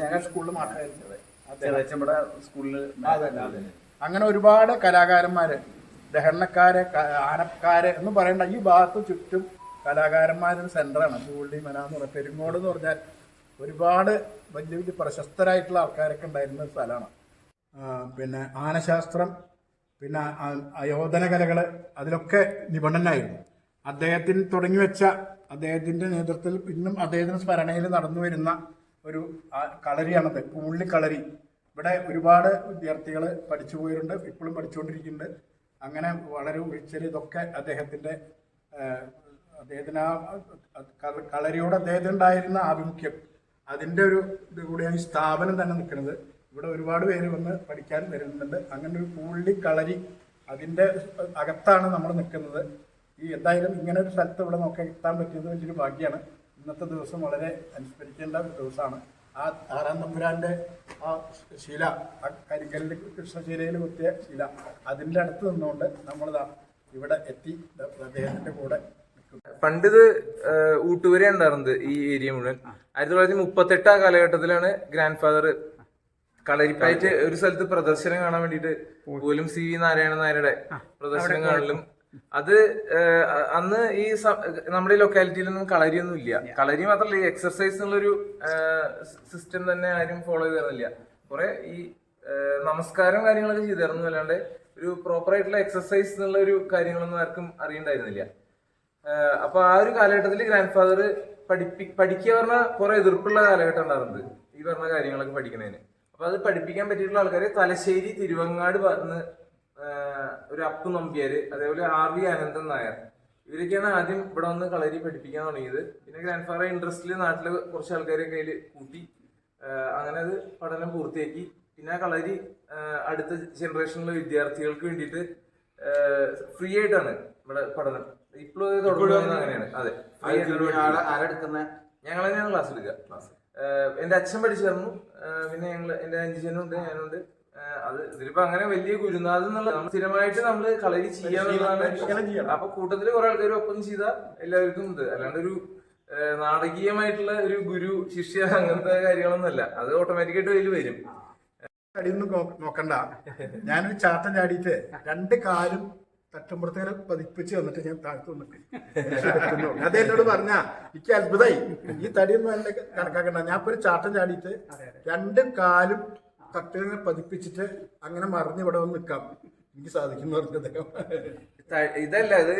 ഞങ്ങൾ സ്കൂളിൽ മാത്രമേ സ്കൂളിൽ അങ്ങനെ ഒരുപാട് കലാകാരന്മാര്, ദഹരണക്കാര്, ആനക്കാര് എന്ന് പറയേണ്ട ഈ ഭാഗത്ത് ചുറ്റും കലാകാരന്മാരുടെ സെന്ററാണ് ചൂള്ളി മന എന്ന് പറഞ്ഞാൽ. പെരുങ്ങോട് എന്ന് പറഞ്ഞാൽ ഒരുപാട് വലിയ വലിയ പ്രശസ്തരായിട്ടുള്ള ആൾക്കാരൊക്കെ ഉണ്ടായിരുന്ന സ്ഥലമാണ്. പിന്നെ ആനശാസ്ത്രം, പിന്നെ അയോധന കലകൾ, അതിലൊക്കെ നിപുണനായിരുന്നു. അദ്ദേഹത്തിന് തുടങ്ങി വെച്ച അദ്ദേഹത്തിൻ്റെ നേതൃത്വത്തിൽ ഇന്നും അദ്ദേഹത്തിന് സ്മരണയിൽ നടന്നു വരുന്ന ഒരു കളരിയാണത്, പൂള്ളി കളരി. ഇവിടെ ഒരുപാട് വിദ്യാർത്ഥികൾ പഠിച്ചു പോയിട്ടുണ്ട്, ഇപ്പോഴും പഠിച്ചുകൊണ്ടിരിക്കുന്നുണ്ട്. അങ്ങനെ വളരെ ഉയർച്ചയിൽ ഇതൊക്കെ അദ്ദേഹത്തിന് കളരിയോട് അദ്ദേഹത്തിന് ഉണ്ടായിരുന്ന ആഭിമുഖ്യം, അതിൻ്റെ ഒരു ഇത് കൂടിയാണ് ഈ സ്ഥാപനം തന്നെ നിൽക്കുന്നത്. ഇവിടെ ഒരുപാട് പേര് വന്ന് പഠിക്കാൻ വരുന്നുണ്ട്. അങ്ങനെ ഒരു പൂള്ളി കളരി, അതിൻ്റെ അകത്താണ് നമ്മൾ നിൽക്കുന്നത്. ഈ എന്തായാലും ഇങ്ങനെ ഒരു സ്ഥലത്ത് ഇവിടെ നോക്കാൻ എത്താൻ പറ്റിയത് വലിയൊരു ഭാഗ്യമാണ്. ഇന്നത്തെ ദിവസം വളരെ അനുസ്മരിക്കേണ്ട ദിവസമാണ്. ആ ആറാം തമ്പുരാന്റെ ആ ശില, ആ കരിങ്കല്ലിൽ കൃഷ്ണശീലയിൽ കുത്തിയ ശില, അതിൻ്റെ അടുത്ത് നിന്നുകൊണ്ട് നമ്മളിതാ ഇവിടെ എത്തി അദ്ദേഹത്തിന്റെ കൂടെ. പണ്ട് ഇത് ഊട്ടുവരെ ഉണ്ടായിരുന്നത് ഈ ഏരിയ മുഴുവൻ. 1938 കാലഘട്ടത്തിലാണ് ഗ്രാൻഡ് ഫാദർ കളരിപ്പായിട്ട് ഒരു സ്ഥലത്ത് പ്രദർശനം കാണാൻ വേണ്ടിയിട്ട് പോലും സി വി നാരായണ നായരുടെ പ്രദർശനം കാണലും. അത് അന്ന് ഈ നമ്മുടെ ലൊക്കാലിറ്റിയിലൊന്നും കളരിയൊന്നും ഇല്ല. കളരി മാത്രമല്ല, ഈ എക്സർസൈസ് എന്നുള്ളൊരു സിസ്റ്റം തന്നെ ആരും ഫോളോ ചെയ്തിരുന്നില്ല. കുറെ ഈ നമസ്കാരം കാര്യങ്ങളൊക്കെ ചെയ്തിരുന്നു, അല്ലാണ്ട് ഒരു പ്രോപ്പർ ആയിട്ടുള്ള എക്സർസൈസ് എന്നുള്ള ഒരു കാര്യങ്ങളൊന്നും ആർക്കും അറിയണ്ടായിരുന്നില്ല. അപ്പൊ ആ ഒരു കാലഘട്ടത്തിൽ ഗ്രാൻഡ് ഫാദർ പഠിക്കുക പറഞ്ഞാൽ കുറെ എതിർപ്പുള്ള കാലഘട്ടം ഉണ്ടായിരുന്നത് ഈ പറഞ്ഞ കാര്യങ്ങളൊക്കെ പഠിക്കുന്നതിന്. അപ്പൊ അത് പഠിപ്പിക്കാൻ പറ്റിയിട്ടുള്ള ആൾക്കാര് തലശ്ശേരി, തിരുവങ്ങാട് ഭാഗത്തുനിന്ന് ഒരു അപ്പു നമ്പ്യാര്, അതേപോലെ RV അനന്തൻ നായർ, ഇവരൊക്കെയാണ് ആദ്യം ഇവിടെ വന്ന് കളരി പഠിപ്പിക്കാൻ തുടങ്ങിയത്. പിന്നെ ഗ്രാൻഡ് ഫാദർ ഇൻട്രസ്റ്റില് നാട്ടില് കുറച്ച് ആൾക്കാരെ കയ്യിൽ കൂട്ടി അങ്ങനെ അത് പഠനം പൂർത്തിയാക്കി. പിന്നെ ആ കളരി അടുത്ത ജനറേഷനിലെ വിദ്യാർത്ഥികൾക്ക് വേണ്ടിയിട്ട് ഫ്രീ ആയിട്ടാണ് ഇവിടെ പഠനം ഇപ്പോഴും തുടങ്ങുന്നത്. അങ്ങനെയാണ്. അതെ, ഞങ്ങൾ തന്നെയാണ് ക്ലാസ് എടുക്കുക. എന്റെ അച്ഛൻ പഠിച്ചിരുന്നു, പിന്നെ എന്റെ അഞ്ചനുണ്ട്, ഞാനുണ്ട്. അത് ഇതിലിപ്പോ അങ്ങനെ വലിയ ഗുരുനാഥൻ എന്നുള്ള സ്ഥിരമായിട്ട് നമ്മള് കളരി ചെയ്യാന്നുള്ളതാണ്. അപ്പൊ കൂട്ടത്തില് കുറെ ആൾക്കാർ ഒപ്പം ചെയ്താൽ എല്ലാവർക്കും ഇത്, അല്ലാണ്ട് ഒരു നാടകീയമായിട്ടുള്ള ഒരു ഗുരു ശിഷ്യ അങ്ങനത്തെ കാര്യങ്ങളൊന്നുമല്ല. അത് ഓട്ടോമാറ്റിക്കായിട്ട് അതിൽ വരും. ചാടിയൊന്നും നോക്കണ്ട. ഞാനൊരു ചാട്ടം ചാടിയിട്ട് 2 കാലും തട്ടുമ്പുറത്തേക്ക് പതിപ്പിച്ച് വന്നിട്ട് ഞാൻ താഴ്ത്തു വന്നിട്ട് അത് എന്നോട് പറഞ്ഞ എനിക്ക് അത്ഭുതമായി. ഈ തടിയൊന്നും എന്നെ കണക്കാക്കണ്ട. ഞാൻ ഇപ്പൊ ഒരു ചാട്ടം ചാടിയിട്ട് 2 കാലും തട്ടിനെ പതിപ്പിച്ചിട്ട് അങ്ങനെ മറിഞ്ഞ് ഇവിടെ വന്ന് നിൽക്കാം, എനിക്ക് സാധിക്കുന്നു പറഞ്ഞത്. ഇതല്ല, അത്